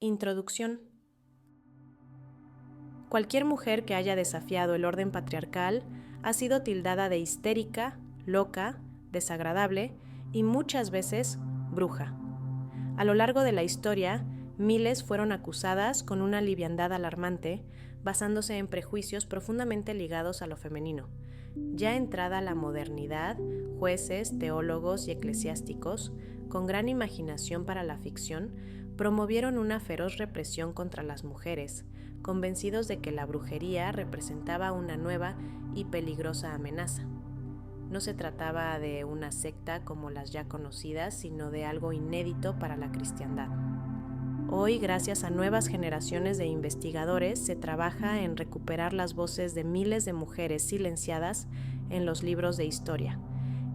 Introducción. Cualquier mujer que haya desafiado el orden patriarcal ha sido tildada de histérica, loca, desagradable y muchas veces bruja. A lo largo de la historia, miles fueron acusadas con una liviandad alarmante, basándose en prejuicios profundamente ligados a lo femenino. Ya entrada la modernidad, jueces, teólogos y eclesiásticos, con gran imaginación para la ficción, promovieron una feroz represión contra las mujeres, convencidos de que la brujería representaba una nueva y peligrosa amenaza. No se trataba de una secta como las ya conocidas, sino de algo inédito para la cristiandad. Hoy, gracias a nuevas generaciones de investigadores, se trabaja en recuperar las voces de miles de mujeres silenciadas en los libros de historia.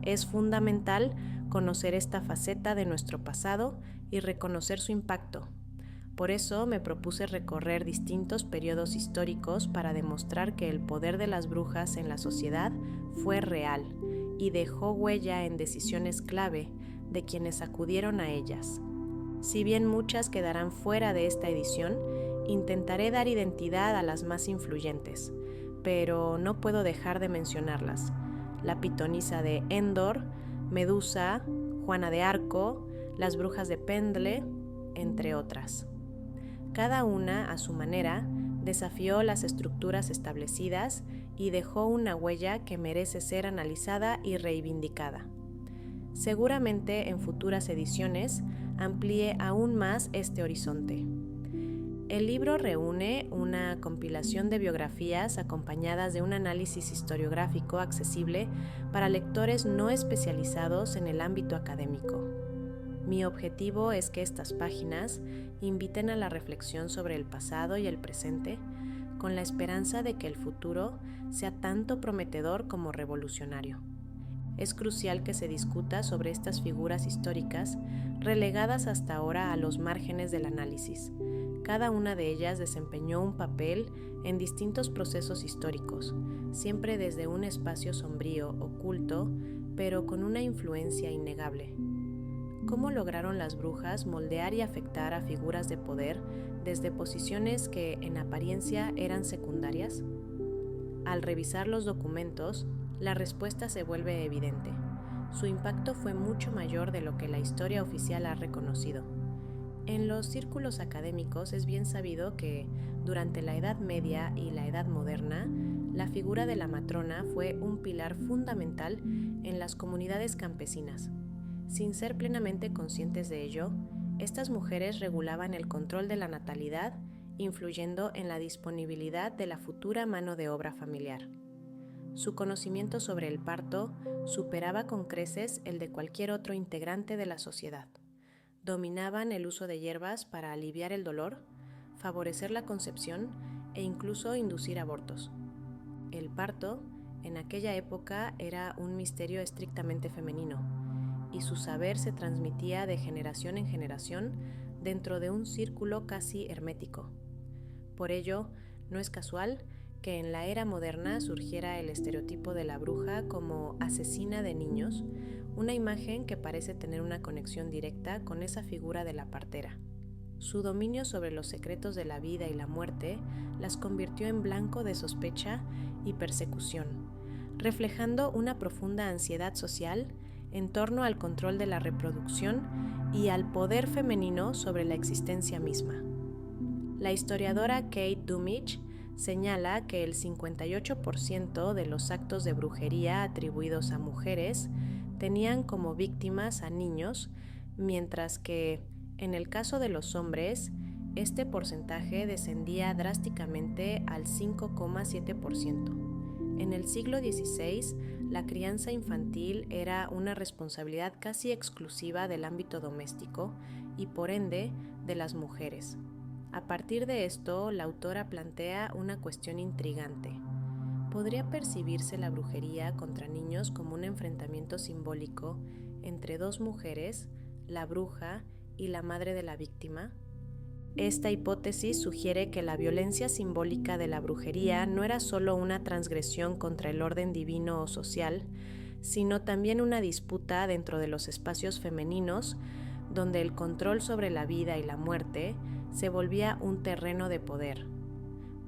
Es fundamental conocer esta faceta de nuestro pasado y reconocer su impacto. Por eso me propuse recorrer distintos periodos históricos para demostrar que el poder de las brujas en la sociedad fue real y dejó huella en decisiones clave de quienes acudieron a ellas. Si bien muchas quedarán fuera de esta edición, intentaré dar identidad a las más influyentes, pero no puedo dejar de mencionarlas: la pitonisa de Endor, Medusa, Juana de Arco, las brujas de Pendle, entre otras. Cada una, a su manera, desafió las estructuras establecidas y dejó una huella que merece ser analizada y reivindicada. Seguramente en futuras ediciones amplíe aún más este horizonte. El libro reúne una compilación de biografías acompañadas de un análisis historiográfico accesible para lectores no especializados en el ámbito académico. Mi objetivo es que estas páginas inviten a la reflexión sobre el pasado y el presente, con la esperanza de que el futuro sea tanto prometedor como revolucionario. Es crucial que se discuta sobre estas figuras históricas relegadas hasta ahora a los márgenes del análisis. Cada una de ellas desempeñó un papel en distintos procesos históricos, siempre desde un espacio sombrío, oculto, pero con una influencia innegable. ¿Cómo lograron las brujas moldear y afectar a figuras de poder desde posiciones que en apariencia eran secundarias? Al revisar los documentos, la respuesta se vuelve evidente. Su impacto fue mucho mayor de lo que la historia oficial ha reconocido. En los círculos académicos es bien sabido que, durante la Edad Media y la Edad Moderna, la figura de la matrona fue un pilar fundamental en las comunidades campesinas. Sin ser plenamente conscientes de ello, estas mujeres regulaban el control de la natalidad, influyendo en la disponibilidad de la futura mano de obra familiar. Su conocimiento sobre el parto superaba con creces el de cualquier otro integrante de la sociedad. Dominaban el uso de hierbas para aliviar el dolor, favorecer la concepción e incluso inducir abortos. El parto, en aquella época, era un misterio estrictamente femenino, y su saber se transmitía de generación en generación dentro de un círculo casi hermético. Por ello, no es casual que en la era moderna surgiera el estereotipo de la bruja como asesina de niños, una imagen que parece tener una conexión directa con esa figura de la partera. Su dominio sobre los secretos de la vida y la muerte las convirtió en blanco de sospecha y persecución, reflejando una profunda ansiedad social en torno al control de la reproducción y al poder femenino sobre la existencia misma. La historiadora Kate Dummich señala que el 58% de los actos de brujería atribuidos a mujeres tenían como víctimas a niños, mientras que, en el caso de los hombres, este porcentaje descendía drásticamente al 5,7%. En el siglo XVI, la crianza infantil era una responsabilidad casi exclusiva del ámbito doméstico y, por ende, de las mujeres. A partir de esto, la autora plantea una cuestión intrigante. ¿Podría percibirse la brujería contra niños como un enfrentamiento simbólico entre dos mujeres, la bruja y la madre de la víctima? Esta hipótesis sugiere que la violencia simbólica de la brujería no era solo una transgresión contra el orden divino o social, sino también una disputa dentro de los espacios femeninos, donde el control sobre la vida y la muerte se volvía un terreno de poder.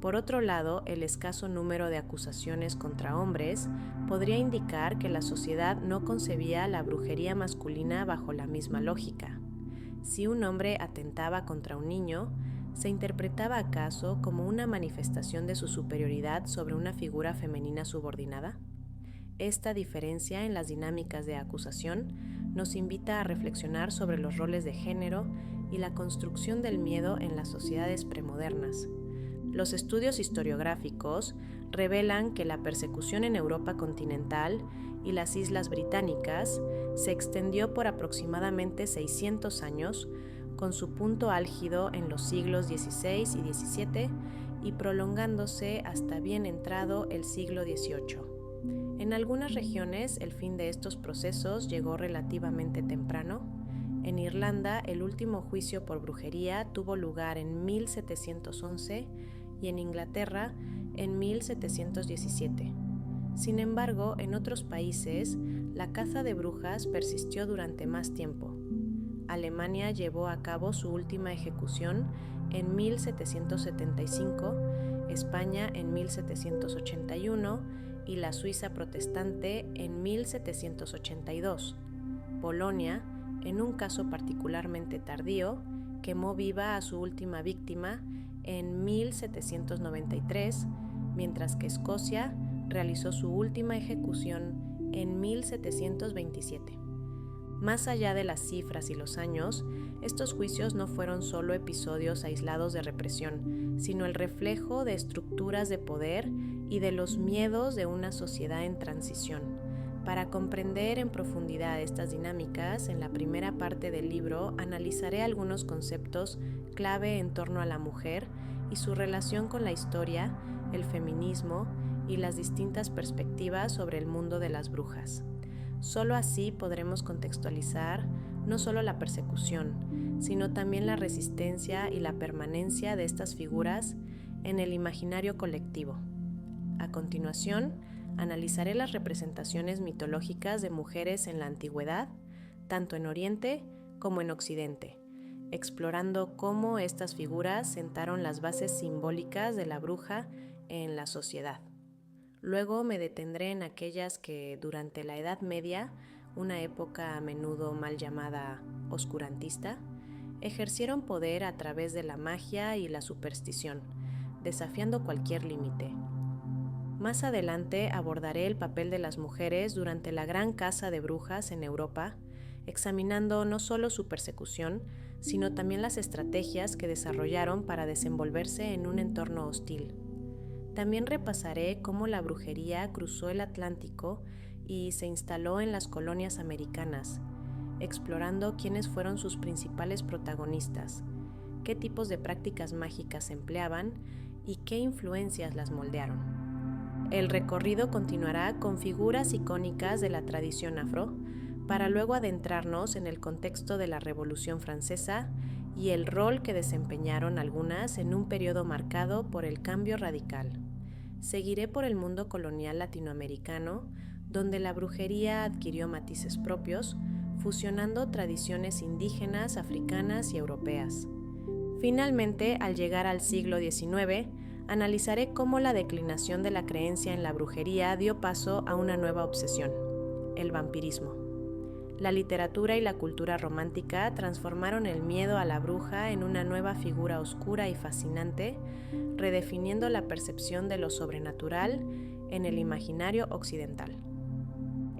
Por otro lado, el escaso número de acusaciones contra hombres podría indicar que la sociedad no concebía la brujería masculina bajo la misma lógica. Si un hombre atentaba contra un niño, ¿se interpretaba acaso como una manifestación de su superioridad sobre una figura femenina subordinada? Esta diferencia en las dinámicas de acusación nos invita a reflexionar sobre los roles de género y la construcción del miedo en las sociedades premodernas. Los estudios historiográficos revelan que la persecución en Europa continental y las Islas Británicas se extendió por aproximadamente 600 años, con su punto álgido en los siglos XVI y XVII y prolongándose hasta bien entrado el siglo XVIII. En algunas regiones, el fin de estos procesos llegó relativamente temprano. En Irlanda, el último juicio por brujería tuvo lugar en 1711 y en Inglaterra en 1717. Sin embargo, en otros países, la caza de brujas persistió durante más tiempo. Alemania llevó a cabo su última ejecución en 1775, España en 1781 y la Suiza protestante en 1782. Polonia, en un caso particularmente tardío, quemó viva a su última víctima en 1793, mientras que Escocia realizó su última ejecución en 1727. Más allá de las cifras y los años, estos juicios no fueron solo episodios aislados de represión, sino el reflejo de estructuras de poder y de los miedos de una sociedad en transición. Para comprender en profundidad estas dinámicas, en la primera parte del libro analizaré algunos conceptos clave en torno a la mujer y su relación con la historia, el feminismo y las distintas perspectivas sobre el mundo de las brujas. Solo así podremos contextualizar no solo la persecución, sino también la resistencia y la permanencia de estas figuras en el imaginario colectivo. A continuación, analizaré las representaciones mitológicas de mujeres en la antigüedad, tanto en Oriente como en Occidente, explorando cómo estas figuras sentaron las bases simbólicas de la bruja en la sociedad. Luego me detendré en aquellas que durante la Edad Media, una época a menudo mal llamada oscurantista, ejercieron poder a través de la magia y la superstición, desafiando cualquier límite. Más adelante abordaré el papel de las mujeres durante la gran caza de brujas en Europa, examinando no solo su persecución, sino también las estrategias que desarrollaron para desenvolverse en un entorno hostil. También repasaré cómo la brujería cruzó el Atlántico y se instaló en las colonias americanas, explorando quiénes fueron sus principales protagonistas, qué tipos de prácticas mágicas empleaban y qué influencias las moldearon. El recorrido continuará con figuras icónicas de la tradición afro, para luego adentrarnos en el contexto de la Revolución Francesa y el rol que desempeñaron algunas en un periodo marcado por el cambio radical. Seguiré por el mundo colonial latinoamericano, donde la brujería adquirió matices propios, fusionando tradiciones indígenas, africanas y europeas. Finalmente, al llegar al siglo XIX, analizaré cómo la declinación de la creencia en la brujería dio paso a una nueva obsesión, el vampirismo. La literatura y la cultura romántica transformaron el miedo a la bruja en una nueva figura oscura y fascinante, redefiniendo la percepción de lo sobrenatural en el imaginario occidental.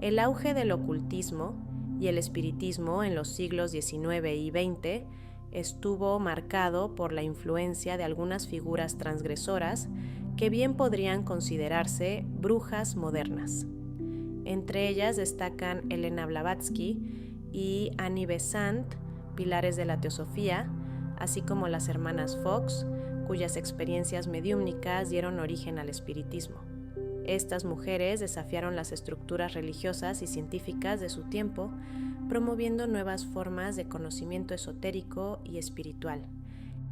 El auge del ocultismo y el espiritismo en los siglos XIX y XX estuvo marcado por la influencia de algunas figuras transgresoras que bien podrían considerarse brujas modernas. Entre ellas destacan Helena Blavatsky y Annie Besant, pilares de la teosofía, así como las hermanas Fox, cuyas experiencias mediúmnicas dieron origen al espiritismo. Estas mujeres desafiaron las estructuras religiosas y científicas de su tiempo, promoviendo nuevas formas de conocimiento esotérico y espiritual.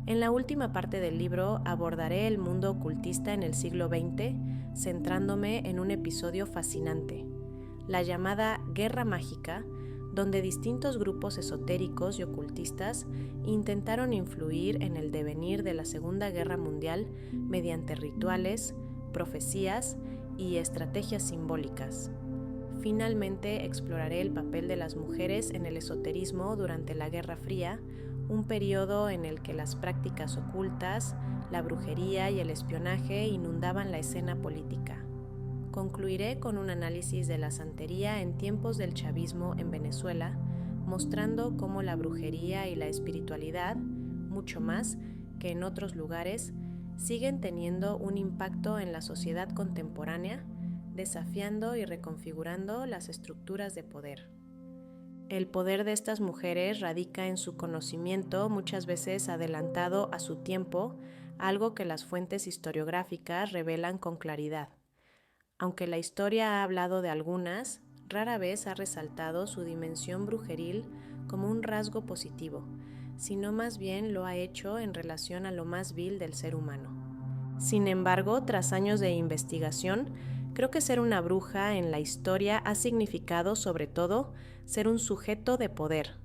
En la última parte del libro abordaré el mundo ocultista en el siglo XX, centrándome en un episodio fascinante, la llamada Guerra Mágica, donde distintos grupos esotéricos y ocultistas intentaron influir en el devenir de la Segunda Guerra Mundial mediante rituales, profecías y estrategias simbólicas. Finalmente exploraré el papel de las mujeres en el esoterismo durante la Guerra Fría, un periodo en el que las prácticas ocultas, la brujería y el espionaje inundaban la escena política. Concluiré con un análisis de la santería en tiempos del chavismo en Venezuela, mostrando cómo la brujería y la espiritualidad, mucho más que en otros lugares, siguen teniendo un impacto en la sociedad contemporánea, desafiando y reconfigurando las estructuras de poder. El poder de estas mujeres radica en su conocimiento, muchas veces adelantado a su tiempo, algo que las fuentes historiográficas revelan con claridad. Aunque la historia ha hablado de algunas, rara vez ha resaltado su dimensión brujeril como un rasgo positivo, sino más bien lo ha hecho en relación a lo más vil del ser humano. Sin embargo, tras años de investigación, creo que ser una bruja en la historia ha significado, sobre todo, ser un sujeto de poder,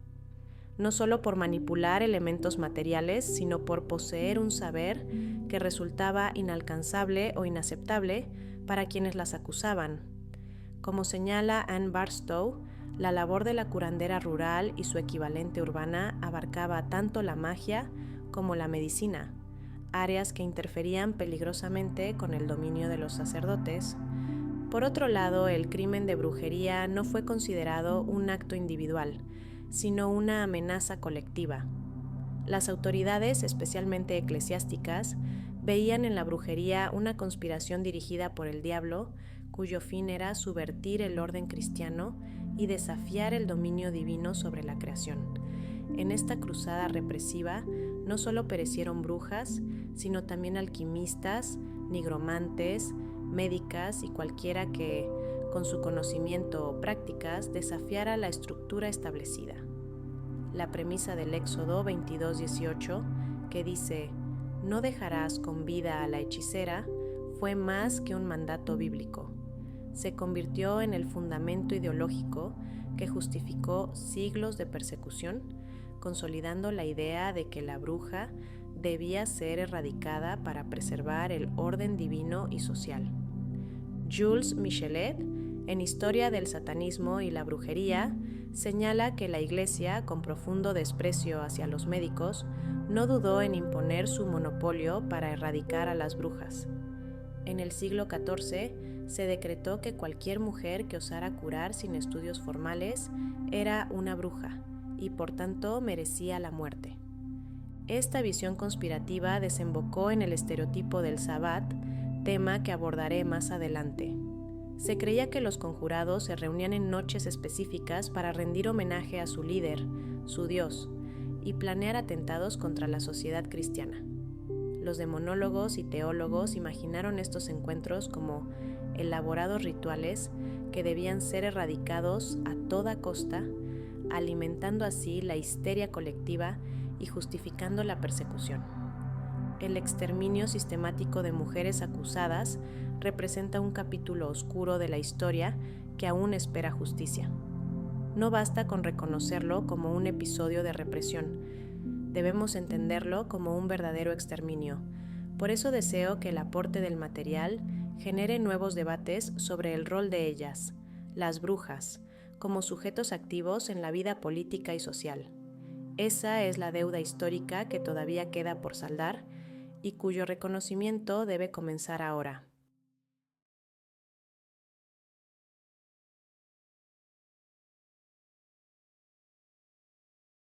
no solo por manipular elementos materiales, sino por poseer un saber que resultaba inalcanzable o inaceptable para quienes las acusaban. Como señala Anne Barstow, la labor de la curandera rural y su equivalente urbana abarcaba tanto la magia como la medicina, áreas que interferían peligrosamente con el dominio de los sacerdotes. Por otro lado, el crimen de brujería no fue considerado un acto individual, sino una amenaza colectiva. Las autoridades, especialmente eclesiásticas, veían en la brujería una conspiración dirigida por el diablo, cuyo fin era subvertir el orden cristiano y desafiar el dominio divino sobre la creación. En esta cruzada represiva no solo perecieron brujas, sino también alquimistas, nigromantes, médicas y cualquiera que, con su conocimiento o prácticas, desafiara la estructura establecida. La premisa del Éxodo 22:18, que dice «No dejarás con vida a la hechicera», fue más que un mandato bíblico. Se convirtió en el fundamento ideológico que justificó siglos de persecución, consolidando la idea de que la bruja debía ser erradicada para preservar el orden divino y social. Jules Michelet, en Historia del Satanismo y la Brujería, señala que la Iglesia, con profundo desprecio hacia los médicos, no dudó en imponer su monopolio para erradicar a las brujas. En el siglo XIV se decretó que cualquier mujer que osara curar sin estudios formales era una bruja y por tanto merecía la muerte. Esta visión conspirativa desembocó en el estereotipo del Sabbat, tema que abordaré más adelante. Se creía que los conjurados se reunían en noches específicas para rendir homenaje a su líder, su dios, y planear atentados contra la sociedad cristiana. Los demonólogos y teólogos imaginaron estos encuentros como elaborados rituales que debían ser erradicados a toda costa, alimentando así la histeria colectiva y justificando la persecución. El exterminio sistemático de mujeres acusadas representa un capítulo oscuro de la historia que aún espera justicia. No basta con reconocerlo como un episodio de represión. Debemos entenderlo como un verdadero exterminio. Por eso deseo que el aporte del material genere nuevos debates sobre el rol de ellas, las brujas, como sujetos activos en la vida política y social. Esa es la deuda histórica que todavía queda por saldar y cuyo reconocimiento debe comenzar ahora.